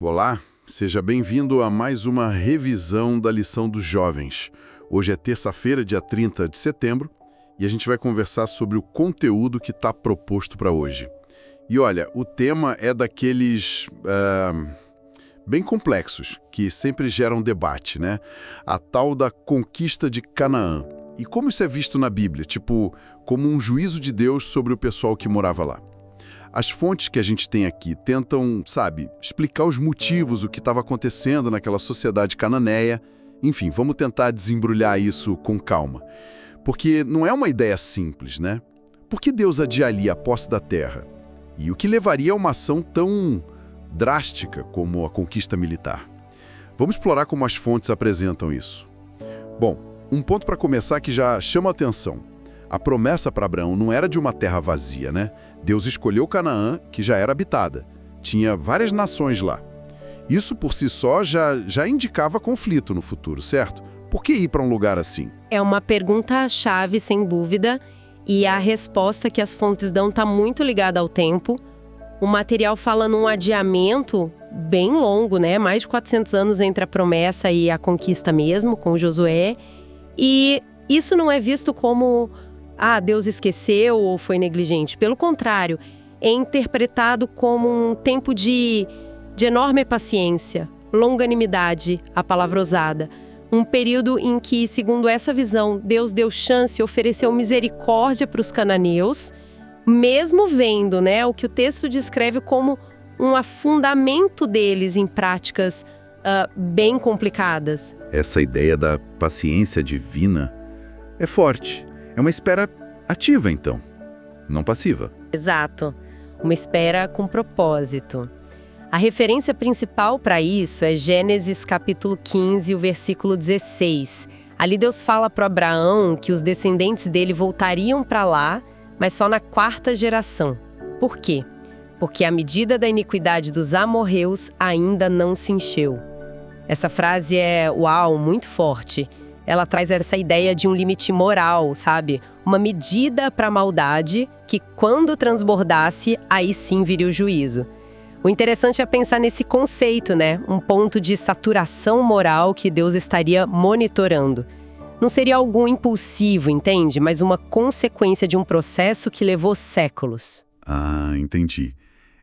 Olá, seja bem-vindo a mais uma revisão da lição dos jovens. Hoje é terça-feira, dia 30 de setembro, e a gente vai conversar sobre o conteúdo que está proposto para hoje. E olha, o tema é daqueles bem complexos, que sempre geram debate, né? A tal da conquista de Canaã. E como isso é visto na Bíblia? Tipo, como um juízo de Deus sobre o pessoal que morava lá. As fontes que a gente tem aqui tentam, explicar os motivos, o que estava acontecendo naquela sociedade cananeia. Enfim, vamos tentar desembrulhar isso com calma. Porque não é uma ideia simples, né? Por que Deus adiaria a posse da terra? E o que levaria a uma ação tão drástica como a conquista militar? Vamos explorar como as fontes apresentam isso. Bom, um ponto para começar que já chama a atenção. A promessa para Abraão não era de uma terra vazia, né? Deus escolheu Canaã, que já era habitada. Tinha várias nações lá. Isso por si só já indicava conflito no futuro, certo? Por que ir para um lugar assim? É uma pergunta-chave, sem dúvida, e a resposta que as fontes dão está muito ligada ao tempo. O material fala num adiamento bem longo, né? Mais de 400 anos entre a promessa e a conquista mesmo, com Josué. E isso não é visto como Deus esqueceu ou foi negligente. Pelo contrário, é interpretado como um tempo de enorme paciência, longanimidade, a palavra usada. Um período em que, segundo essa visão, Deus deu chance e ofereceu misericórdia para os cananeus, mesmo vendo, o que o texto descreve como um afundamento deles em práticas bem complicadas. Essa ideia da paciência divina é forte. É uma espera ativa, então, não passiva. Exato. Uma espera com propósito. A referência principal para isso é Gênesis capítulo 15, o versículo 16. Ali Deus fala para Abraão que os descendentes dele voltariam para lá, mas só na 4ª geração. Por quê? Porque a medida da iniquidade dos amorreus ainda não se encheu. Essa frase é, muito forte. Ela traz essa ideia de um limite moral, Uma medida para a maldade que, quando transbordasse, aí sim viria o juízo. O interessante é pensar nesse conceito, Um ponto de saturação moral que Deus estaria monitorando. Não seria algo impulsivo, entende? Mas uma consequência de um processo que levou séculos. Ah, entendi.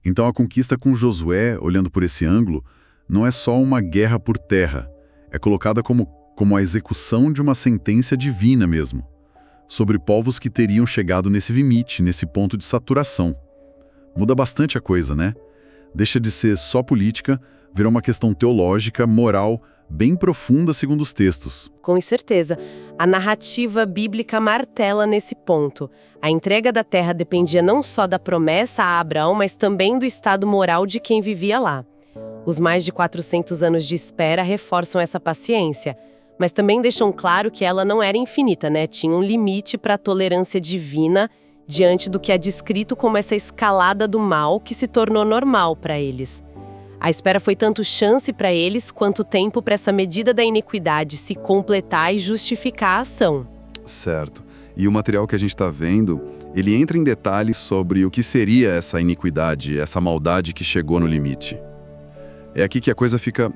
Então a conquista com Josué, olhando por esse ângulo, não é só uma guerra por terra. É colocada como a execução de uma sentença divina mesmo, sobre povos que teriam chegado nesse limite, nesse ponto de saturação. Muda bastante a coisa, né? Deixa de ser só política, vira uma questão teológica, moral, bem profunda segundo os textos. Com certeza. A narrativa bíblica martela nesse ponto. A entrega da terra dependia não só da promessa a Abraão, mas também do estado moral de quem vivia lá. Os mais de 400 anos de espera reforçam essa paciência, mas também deixam claro que ela não era infinita, Tinha um limite para a tolerância divina diante do que é descrito como essa escalada do mal que se tornou normal para eles. A espera foi tanto chance para eles quanto tempo para essa medida da iniquidade se completar e justificar a ação. Certo. E o material que a gente está vendo, ele entra em detalhes sobre o que seria essa iniquidade, essa maldade que chegou no limite. É aqui que a coisa fica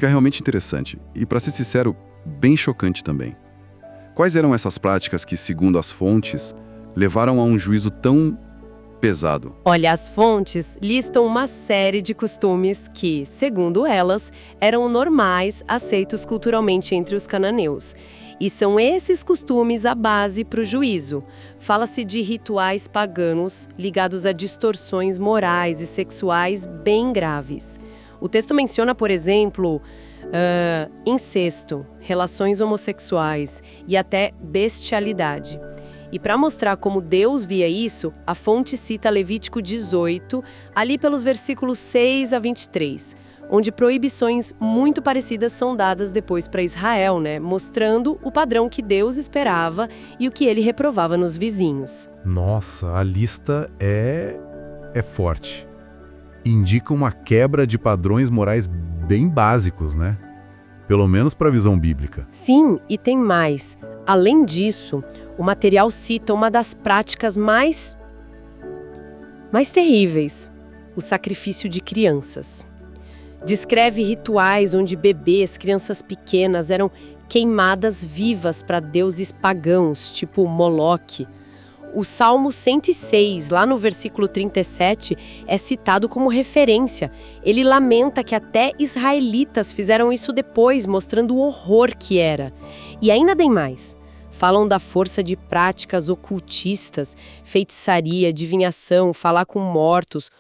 realmente interessante e, para ser sincero, bem chocante também. Quais eram essas práticas que, segundo as fontes, levaram a um juízo tão pesado? Olha, as fontes listam uma série de costumes que, segundo elas, eram normais, aceitos culturalmente entre os cananeus. E são esses costumes a base para o juízo. Fala-se de rituais paganos ligados a distorções morais e sexuais bem graves. O texto menciona, por exemplo, incesto, relações homossexuais e até bestialidade. E para mostrar como Deus via isso, a fonte cita Levítico 18, ali pelos versículos 6 a 23, onde proibições muito parecidas são dadas depois para Israel, mostrando o padrão que Deus esperava e o que ele reprovava nos vizinhos. Nossa, a lista é forte. Indica uma quebra de padrões morais bem básicos, Pelo menos para a visão bíblica. Sim, e tem mais. Além disso, o material cita uma das práticas mais terríveis, o sacrifício de crianças. Descreve rituais onde bebês, crianças pequenas, eram queimadas vivas para deuses pagãos, tipo Moloque. O Salmo 106, lá no versículo 37, é citado como referência. Ele lamenta que até israelitas fizeram isso depois, mostrando o horror que era. E ainda tem mais. Falam da força de práticas ocultistas, feitiçaria, adivinhação, falar com mortos,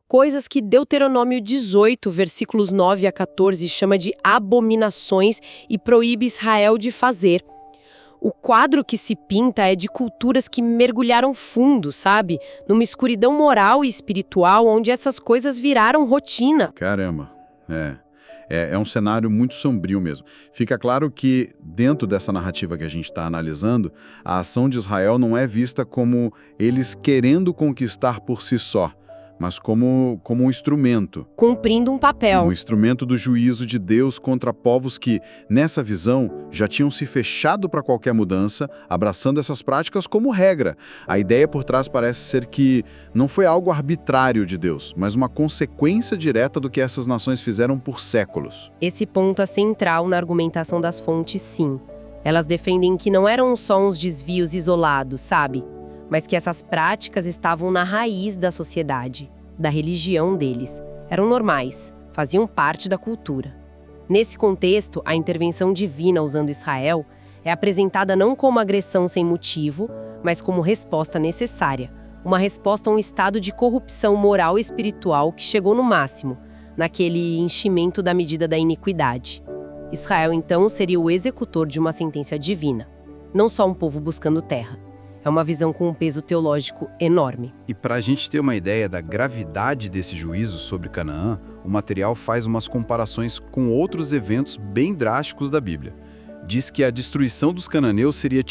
coisas que Deuteronômio 18, versículos 9 a 14, chama de abominações e proíbe Israel de fazer. O quadro que se pinta é de culturas que mergulharam fundo, sabe? Numa escuridão moral e espiritual onde essas coisas viraram rotina. Caramba, é um cenário muito sombrio mesmo. Fica claro que, dentro dessa narrativa que a gente está analisando, a ação de Israel não é vista como eles querendo conquistar por si só, mas como um instrumento. Cumprindo um papel. Um instrumento do juízo de Deus contra povos que, nessa visão, já tinham se fechado para qualquer mudança, abraçando essas práticas como regra. A ideia por trás parece ser que não foi algo arbitrário de Deus, mas uma consequência direta do que essas nações fizeram por séculos. Esse ponto é central na argumentação das fontes, sim. Elas defendem que não eram só uns desvios isolados, sabe? Mas que essas práticas estavam na raiz da sociedade, da religião deles. Eram normais, faziam parte da cultura. Nesse contexto, a intervenção divina usando Israel é apresentada não como agressão sem motivo, mas como resposta necessária, uma resposta a um estado de corrupção moral e espiritual que chegou no máximo, naquele enchimento da medida da iniquidade. Israel, então, seria o executor de uma sentença divina, não só um povo buscando terra. É uma visão com um peso teológico enorme. E para a gente ter uma ideia da gravidade desse juízo sobre Canaã, o material faz umas comparações com outros eventos bem drásticos da Bíblia. Diz que a destruição dos cananeus seria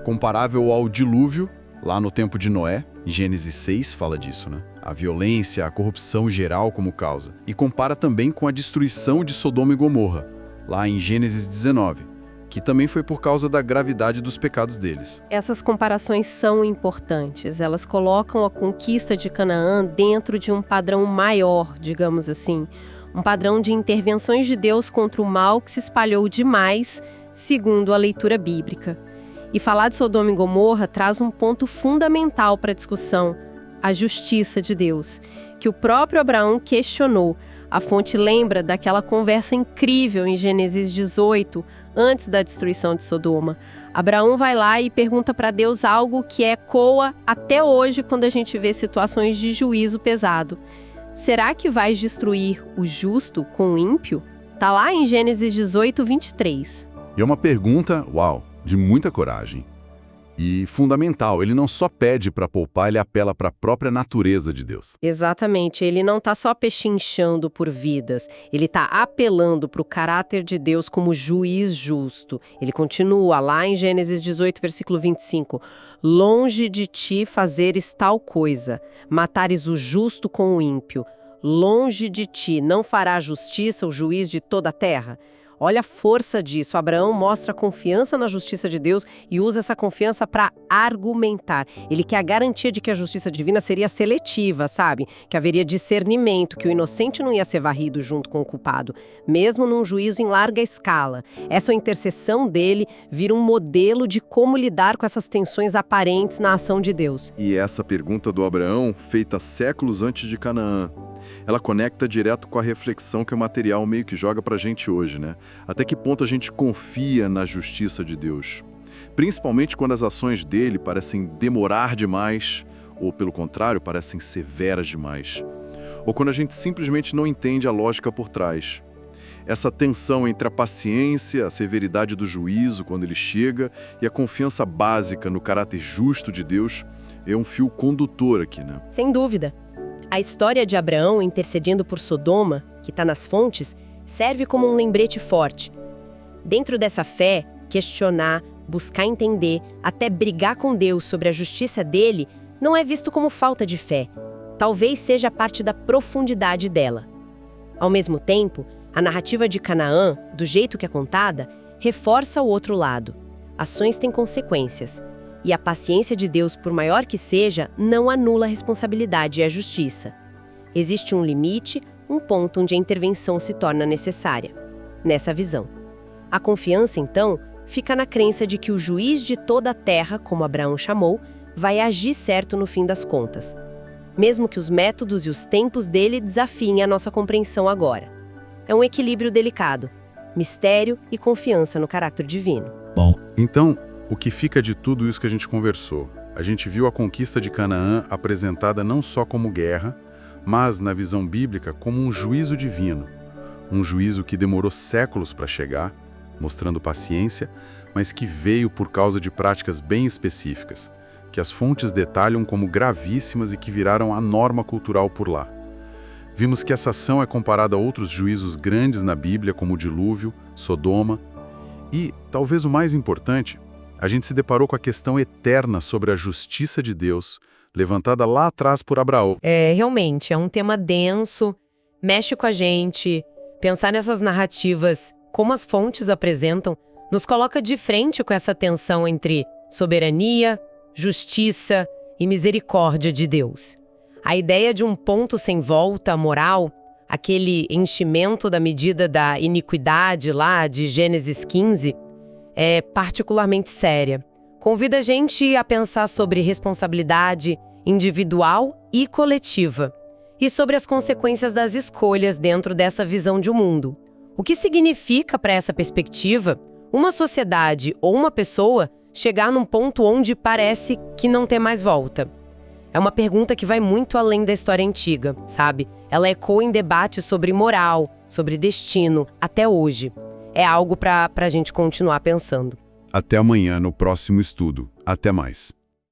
comparável ao dilúvio, lá no tempo de Noé. Em Gênesis 6 fala disso, né? A violência, a corrupção geral como causa. E compara também com a destruição de Sodoma e Gomorra, lá em Gênesis 19. Que também foi por causa da gravidade dos pecados deles. Essas comparações são importantes. Elas colocam a conquista de Canaã dentro de um padrão maior, digamos assim. Um padrão de intervenções de Deus contra o mal que se espalhou demais, segundo a leitura bíblica. E falar de Sodoma e Gomorra traz um ponto fundamental para a discussão: a justiça de Deus, que o próprio Abraão questionou. A fonte lembra daquela conversa incrível em Gênesis 18, antes da destruição de Sodoma. Abraão vai lá e pergunta para Deus algo que ecoa até hoje quando a gente vê situações de juízo pesado. Será que vais destruir o justo com o ímpio? Tá lá em Gênesis 18, 23. E é uma pergunta, de muita coragem. E fundamental, ele não só pede para poupar, ele apela para a própria natureza de Deus. Exatamente, ele não está só pechinchando por vidas, ele está apelando para o caráter de Deus como juiz justo. Ele continua lá em Gênesis 18, versículo 25. Longe de ti fazeres tal coisa, matares o justo com o ímpio. Longe de ti não fará justiça o juiz de toda a terra. Olha a força disso. Abraão mostra confiança na justiça de Deus e usa essa confiança para argumentar. Ele quer a garantia de que a justiça divina seria seletiva, sabe? Que haveria discernimento, que o inocente não ia ser varrido junto com o culpado, mesmo num juízo em larga escala. Essa intercessão dele vira um modelo de como lidar com essas tensões aparentes na ação de Deus. E essa pergunta do Abraão, feita séculos antes de Canaã, ela conecta direto com a reflexão que o material meio que joga pra gente hoje, né? Até que ponto a gente confia na justiça de Deus? Principalmente quando as ações dele parecem demorar demais, ou pelo contrário, parecem severas demais. Ou quando a gente simplesmente não entende a lógica por trás. Essa tensão entre a paciência, a severidade do juízo quando ele chega e a confiança básica no caráter justo de Deus é um fio condutor aqui, né? Sem dúvida. A história de Abraão intercedendo por Sodoma, que está nas fontes, serve como um lembrete forte. Dentro dessa fé, questionar, buscar entender, até brigar com Deus sobre a justiça dele, não é visto como falta de fé. Talvez seja parte da profundidade dela. Ao mesmo tempo, a narrativa de Canaã, do jeito que é contada, reforça o outro lado. Ações têm consequências. E a paciência de Deus, por maior que seja, não anula a responsabilidade e a justiça. Existe um limite, um ponto onde a intervenção se torna necessária. Nessa visão, a confiança, então, fica na crença de que o juiz de toda a terra, como Abraão chamou, vai agir certo no fim das contas, mesmo que os métodos e os tempos dele desafiem a nossa compreensão agora. É um equilíbrio delicado, mistério e confiança no caráter divino. Então, o que fica de tudo isso que a gente conversou? A gente viu a conquista de Canaã apresentada não só como guerra, mas, na visão bíblica, como um juízo divino. Um juízo que demorou séculos para chegar, mostrando paciência, mas que veio por causa de práticas bem específicas, que as fontes detalham como gravíssimas e que viraram a norma cultural por lá. Vimos que essa ação é comparada a outros juízos grandes na Bíblia, como o dilúvio, Sodoma, e, talvez o mais importante, a gente se deparou com a questão eterna sobre a justiça de Deus, levantada lá atrás por Abraão. Realmente, é um tema denso, mexe com a gente. Pensar nessas narrativas, como as fontes apresentam, nos coloca de frente com essa tensão entre soberania, justiça e misericórdia de Deus. A ideia de um ponto sem volta moral, aquele enchimento da medida da iniquidade lá de Gênesis 15, é particularmente séria. Convida a gente a pensar sobre responsabilidade individual e coletiva, e sobre as consequências das escolhas dentro dessa visão de um mundo. O que significa para essa perspectiva uma sociedade ou uma pessoa chegar num ponto onde parece que não tem mais volta? É uma pergunta que vai muito além da história antiga, sabe? Ela ecoa em debates sobre moral, sobre destino, até hoje. É algo para a gente continuar pensando. Até amanhã no próximo estudo. Até mais.